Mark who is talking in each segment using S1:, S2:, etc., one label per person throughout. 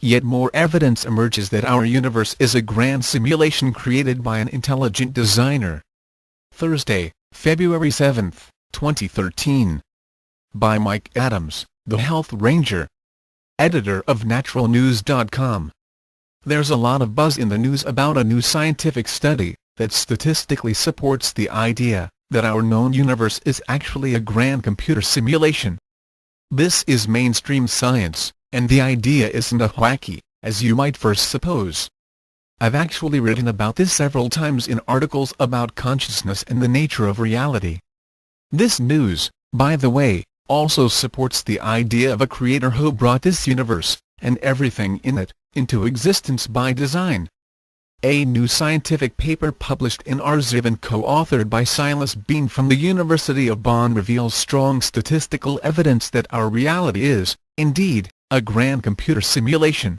S1: yet more evidence emerges that our universe is a grand simulation created by an intelligent designer. Thursday, February 7, 2013. By Mike Adams, the Health Ranger, editor of naturalnews.com. There's a lot of buzz in the news about a new scientific study that statistically supports the idea that our known universe is actually a grand computer simulation. This is mainstream science, and the idea isn't as wacky as you might first suppose. I've actually written about this several times in articles about consciousness and the nature of reality. This news, by the way, also supports the idea of a creator who brought this universe, and everything in it, into existence by design. A new scientific paper published in Arxiv and co-authored by Silas Bean from the University of Bonn reveals strong statistical evidence that our reality is, indeed, a grand computer simulation.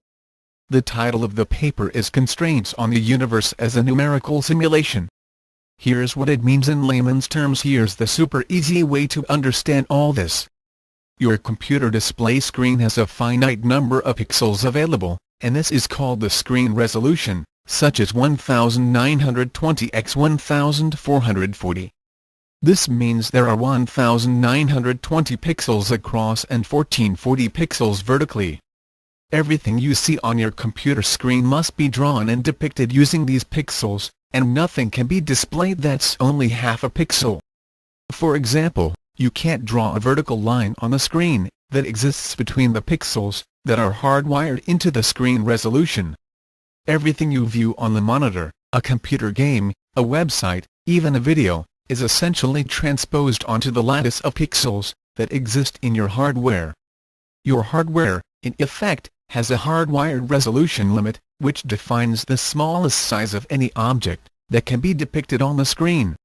S1: The title of the paper is Constraints on the Universe as a Numerical Simulation. Here's what it means in layman's terms. Here's the super easy way to understand all this. Your computer display screen has a finite number of pixels available, and this is called the screen resolution, such as 1920 x 1440. This means there are 1920 pixels across and 1440 pixels vertically. Everything you see on your computer screen must be drawn and depicted using these pixels, and nothing can be displayed that's only half a pixel. For example, you can't draw a vertical line on the screen that exists between the pixels that are hardwired into the screen resolution. Everything you view on the monitor, a computer game, a website, even a video, is essentially transposed onto the lattice of pixels that exist in your hardware. Your hardware, in effect, has a hardwired resolution limit, which defines the smallest size of any object that can be depicted on the screen.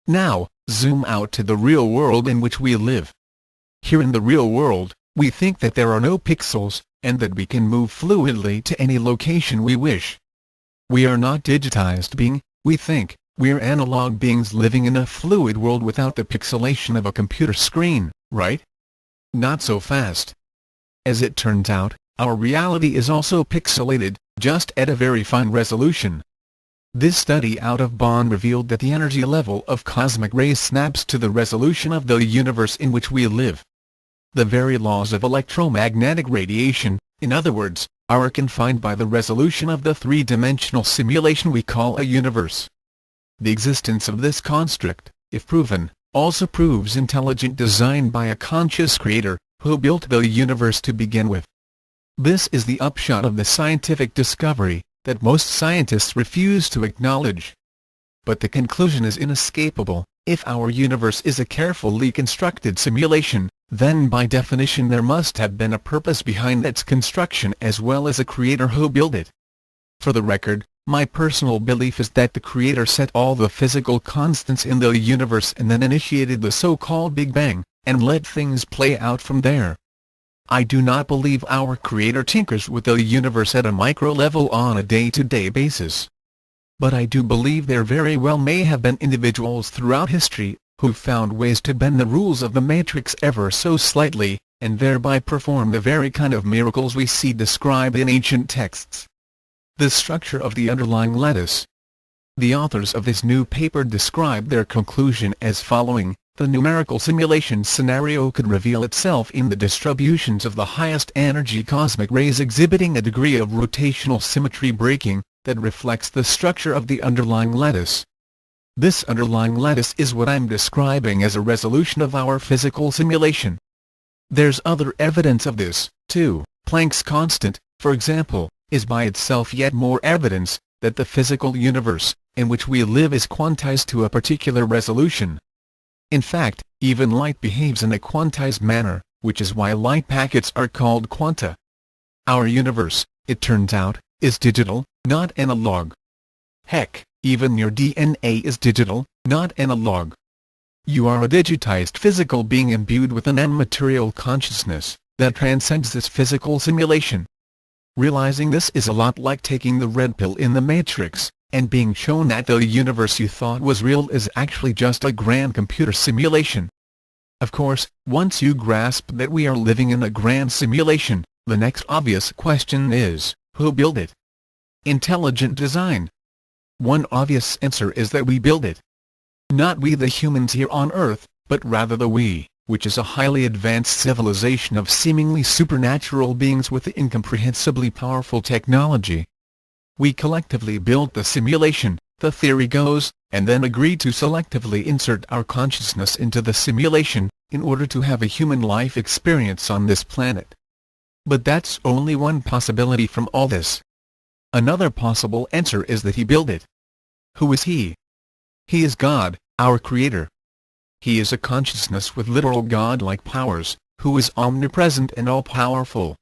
S1: Now, zoom out to the real world in which we live. Here in the real world, we think that there are no pixels, and that we can move fluidly to any location we wish. We are not digitized being, we think, we're analog beings living in a fluid world without the pixelation of a computer screen, right? Not so fast. As it turns out, our reality is also pixelated, just at a very fine resolution. This study out of Bonn revealed that the energy level of cosmic rays snaps to the resolution of the universe in which we live. The very laws of electromagnetic radiation, in other words, are confined by the resolution of the three-dimensional simulation we call a universe. The existence of this construct, if proven, also proves intelligent design by a conscious creator, who built the universe to begin with. This is the upshot of the scientific discovery that most scientists refuse to acknowledge. But the conclusion is inescapable: if our universe is a carefully constructed simulation, then by definition there must have been a purpose behind its construction as well as a creator who built it. For the record, my personal belief is that the creator set all the physical constants in the universe and then initiated the so-called Big Bang, and let things play out from there. I do not believe our creator tinkers with the universe at a micro level on a day-to-day basis. But I do believe there very well may have been individuals throughout history who found ways to bend the rules of the matrix ever so slightly, and thereby perform the very kind of miracles we see described in ancient texts. The structure of the underlying lattice. The authors of this new paper describe their conclusion as following: the numerical simulation scenario could reveal itself in the distributions of the highest energy cosmic rays exhibiting a degree of rotational symmetry breaking that reflects the structure of the underlying lattice. This underlying lattice is what I'm describing as a resolution of our physical simulation. There's other evidence of this, too. Planck's constant, for example, is by itself yet more evidence that the physical universe in which we live is quantized to a particular resolution. In fact, even light behaves in a quantized manner, which is why light packets are called quanta. Our universe, it turns out, is digital, not analog. Heck, even your DNA is digital, not analog. You are a digitized physical being imbued with an immaterial consciousness that transcends this physical simulation. Realizing this is a lot like taking the red pill in the Matrix, and being shown that the universe you thought was real is actually just a grand computer simulation. Of course, once you grasp that we are living in a grand simulation, The next obvious question is, who built it? Intelligent design. One obvious answer is that we build it. Not we the humans here on Earth, but rather the we, which is a highly advanced civilization of seemingly supernatural beings with incomprehensibly powerful technology. We collectively built the simulation, the theory goes, and then agreed to selectively insert our consciousness into the simulation, in order to have a human life experience on this planet. But that's only one possibility from all this. Another possible answer is that he built it. Who is he? He is God, our Creator. He is a consciousness with literal God-like powers, who is omnipresent and all-powerful.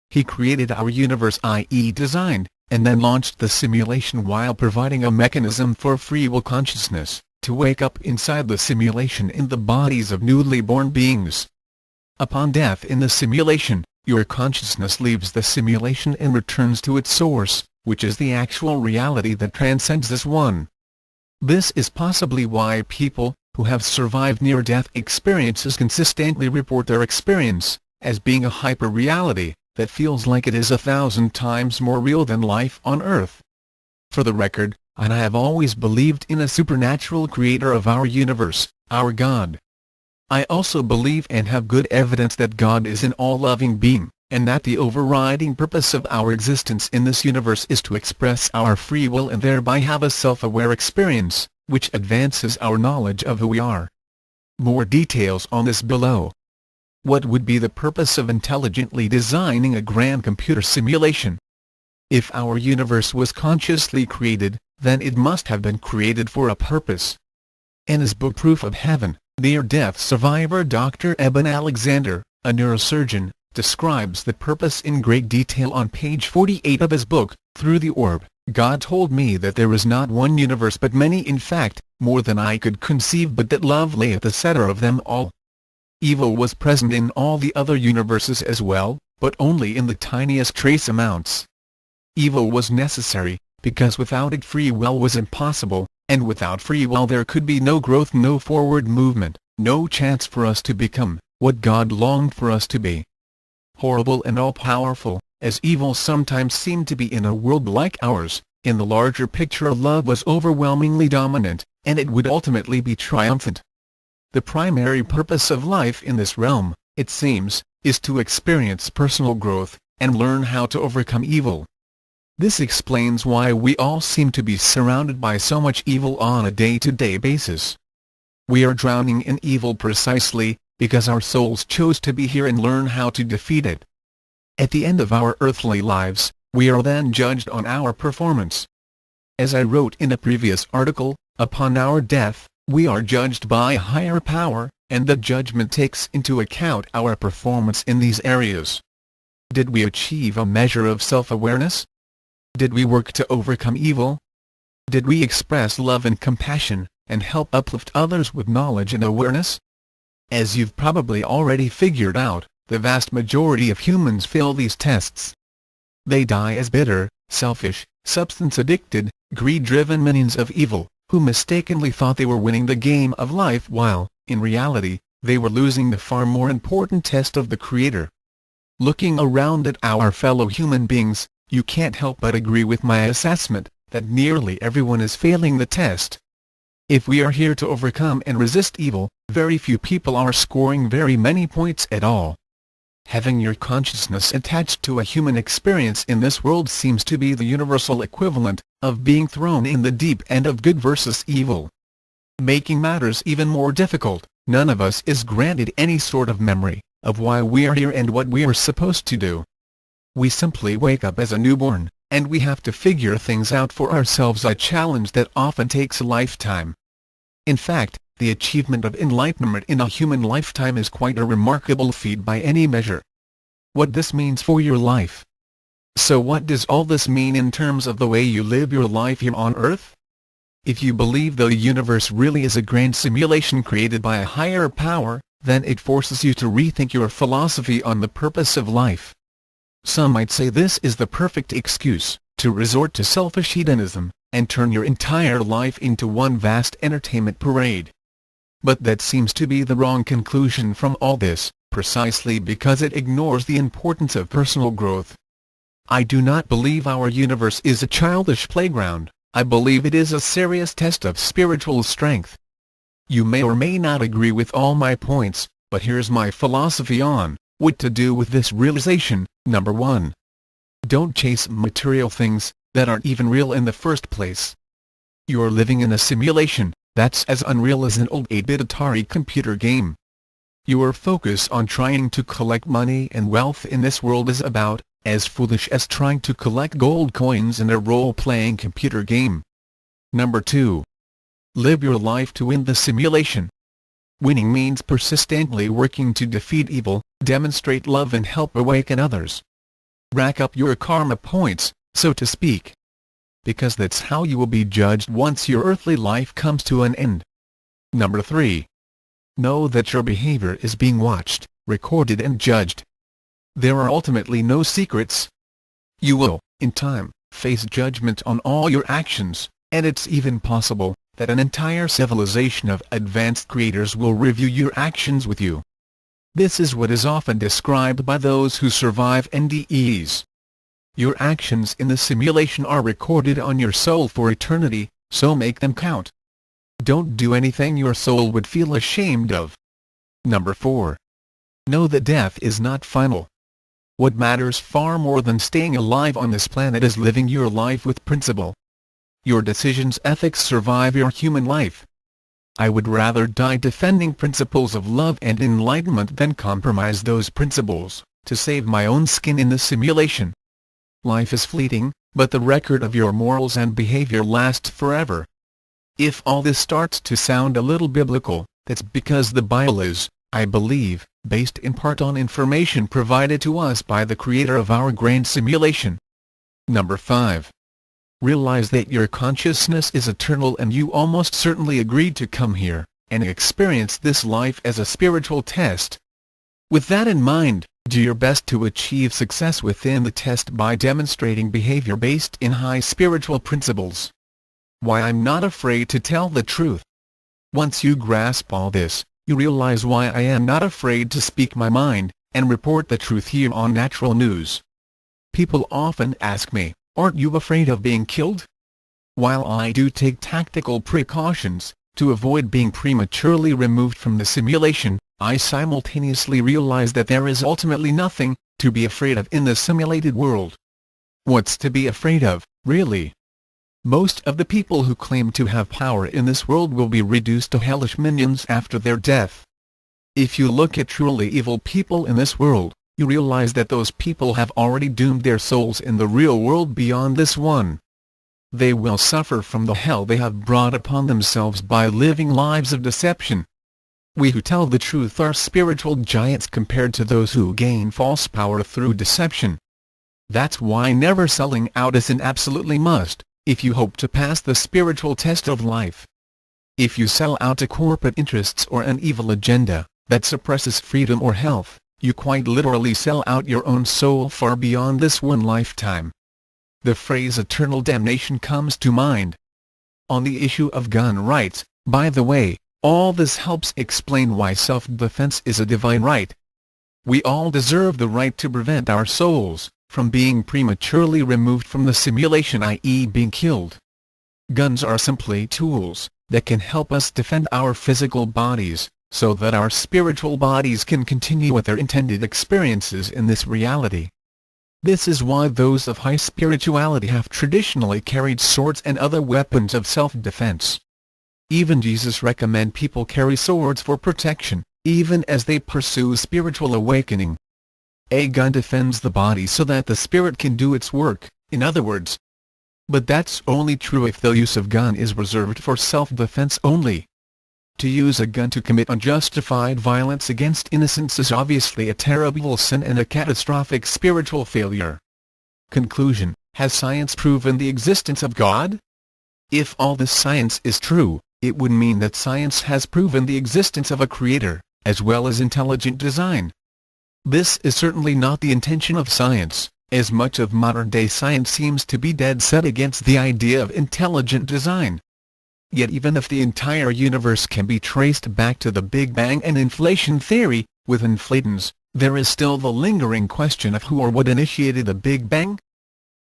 S1: He created our universe, i.e. designed, and then launched the simulation while providing a mechanism for free will consciousness, to wake up inside the simulation in the bodies of newly born beings. Upon death in the simulation, your consciousness leaves the simulation and returns to its source, which is the actual reality that transcends this one. This is possibly why people, who have survived near-death experiences consistently report their experience, as being a hyper-reality, that feels like it is 1,000 times more real than life on Earth. For the record, I have always believed in a supernatural creator of our universe, our God. I also believe and have good evidence that God is an all-loving being, and that the overriding purpose of our existence in this universe is to express our free will and thereby have a self-aware experience, which advances our knowledge of who we are. More details on this below. What would be the purpose of intelligently designing a grand computer simulation? If our universe was consciously created, then it must have been created for a purpose. In his book Proof of Heaven, near-death survivor Dr. Eben Alexander, a neurosurgeon, describes the purpose in great detail on page 48 of his book, Through the Orb. God told me that there is not one universe but many, in fact, more than I could conceive, but that love lay at the center of them all. Evil was present in all the other universes as well, but only in the tiniest trace amounts. Evil was necessary, because without it free will was impossible, and without free will there could be no growth, no forward movement, no chance for us to become what God longed for us to be. Horrible and all-powerful, as evil sometimes seemed to be in a world like ours, in the larger picture love was overwhelmingly dominant, and it would ultimately be triumphant. The primary purpose of life in this realm, it seems, is to experience personal growth, and learn how to overcome evil. This explains why we all seem to be surrounded by so much evil on a day-to-day basis. We are drowning in evil precisely because our souls chose to be here and learn how to defeat it. At the end of our earthly lives, we are then judged on our performance. As I wrote in a previous article, upon our death, we are judged by a higher power, and the judgment takes into account our performance in these areas. Did we achieve a measure of self-awareness? Did we work to overcome evil? Did we express love and compassion, and help uplift others with knowledge and awareness? As you've probably already figured out, the vast majority of humans fail these tests. They die as bitter, selfish, substance-addicted, greed-driven minions of evil, who mistakenly thought they were winning the game of life while, in reality, they were losing the far more important test of the Creator. Looking around at our fellow human beings, you can't help but agree with my assessment, that nearly everyone is failing the test. If we are here to overcome and resist evil, very few people are scoring very many points at all. Having your consciousness attached to a human experience in this world seems to be the universal equivalent of being thrown in the deep end of good versus evil. Making matters even more difficult, none of us is granted any sort of memory of why we are here and what we are supposed to do. We simply wake up as a newborn, and we have to figure things out for ourselves, a challenge that often takes a lifetime. In fact, the achievement of enlightenment in a human lifetime is quite a remarkable feat by any measure. What this means for your life. So what does all this mean in terms of the way you live your life here on Earth? If you believe the universe really is a grand simulation created by a higher power, then it forces you to rethink your philosophy on the purpose of life. Some might say this is the perfect excuse to resort to selfish hedonism, and turn your entire life into one vast entertainment parade. But that seems to be the wrong conclusion from all this, precisely because it ignores the importance of personal growth. I do not believe our universe is a childish playground. I believe it is a serious test of spiritual strength. You may or may not agree with all my points, but here's my philosophy on what to do with this realization. Number 1. Don't chase material things that aren't even real in the first place. You're living in a simulation that's as unreal as an old 8-bit Atari computer game. Your focus on trying to collect money and wealth in this world is about as foolish as trying to collect gold coins in a role-playing computer game. Number 2. Live your life to win the simulation. Winning means persistently working to defeat evil, demonstrate love and help awaken others. Rack up your karma points, so to speak. Because that's how you will be judged once your earthly life comes to an end. Number 3. Know that your behavior is being watched, recorded and judged. There are ultimately no secrets. You will, in time, face judgment on all your actions, and it's even possible that an entire civilization of advanced creators will review your actions with you. This is what is often described by those who survive NDEs. Your actions in the simulation are recorded on your soul for eternity, so make them count. Don't do anything your soul would feel ashamed of. Number 4. Know that death is not final. What matters far more than staying alive on this planet is living your life with principle. Your decisions' ethics survive your human life. I would rather die defending principles of love and enlightenment than compromise those principles to save my own skin in the simulation. Life is fleeting, but the record of your morals and behavior lasts forever. If all this starts to sound a little biblical, that's because the Bible is, I believe, based in part on information provided to us by the creator of our grand simulation. Number 5. Realize that your consciousness is eternal and you almost certainly agreed to come here and experience this life as a spiritual test. With that in mind, do your best to achieve success within the test by demonstrating behavior based in high spiritual principles. Why I'm not afraid to tell the truth. Once you grasp all this, you realize why I am not afraid to speak my mind and report the truth here on Natural News. People often ask me, aren't you afraid of being killed? While I do take tactical precautions to avoid being prematurely removed from the simulation, I simultaneously realize that there is ultimately nothing to be afraid of in the simulated world. What's to be afraid of, really? Most of the people who claim to have power in this world will be reduced to hellish minions after their death. If you look at truly evil people in this world, you realize that those people have already doomed their souls in the real world beyond this one. They will suffer from the hell they have brought upon themselves by living lives of deception. We who tell the truth are spiritual giants compared to those who gain false power through deception. That's why never selling out is an absolutely must, if you hope to pass the spiritual test of life. If you sell out to corporate interests or an evil agenda that suppresses freedom or health, you quite literally sell out your own soul far beyond this one lifetime. The phrase eternal damnation comes to mind. On the issue of gun rights, by the way, all this helps explain why self-defense is a divine right. We all deserve the right to prevent our souls from being prematurely removed from the simulation, i.e. being killed. Guns are simply tools that can help us defend our physical bodies, so that our spiritual bodies can continue with their intended experiences in this reality. This is why those of high spirituality have traditionally carried swords and other weapons of self-defense. Even Jesus recommended people carry swords for protection, even as they pursue spiritual awakening. A gun defends the body so that the spirit can do its work, in other words. But that's only true if the use of gun is reserved for self-defense only. To use a gun to commit unjustified violence against innocents is obviously a terrible sin and a catastrophic spiritual failure. Conclusion: has science proven the existence of God? If all this science is true, it would mean that science has proven the existence of a creator, as well as intelligent design. This is certainly not the intention of science, as much of modern-day science seems to be dead set against the idea of intelligent design. Yet even if the entire universe can be traced back to the Big Bang and inflation theory, with inflatons, there is still the lingering question of who or what initiated the Big Bang?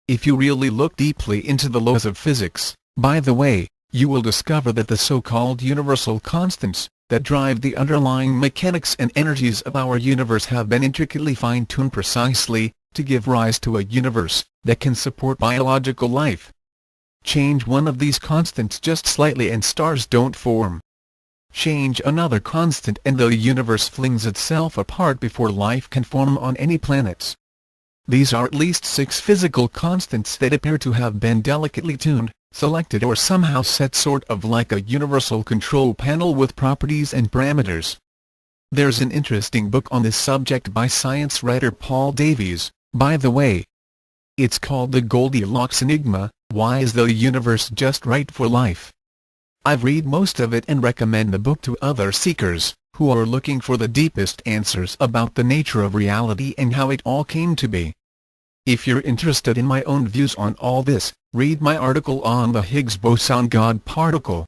S1: If you really look deeply into the laws of physics, by the way, you will discover that the so-called universal constants that drive the underlying mechanics and energies of our universe have been intricately fine-tuned precisely to give rise to a universe that can support biological life. Change one of these constants just slightly and stars don't form. Change another constant and the universe flings itself apart before life can form on any planets. These are at least 6 physical constants that appear to have been delicately tuned, selected or somehow set sort of like a universal control panel with properties and parameters. There's an interesting book on this subject by science writer Paul Davies, by the way. It's called The Goldilocks Enigma: Why is the Universe Just Right for Life? I've read most of it and recommend the book to other seekers who are looking for the deepest answers about the nature of reality and how it all came to be. If you're interested in my own views on all this, read my article on the Higgs boson God particle.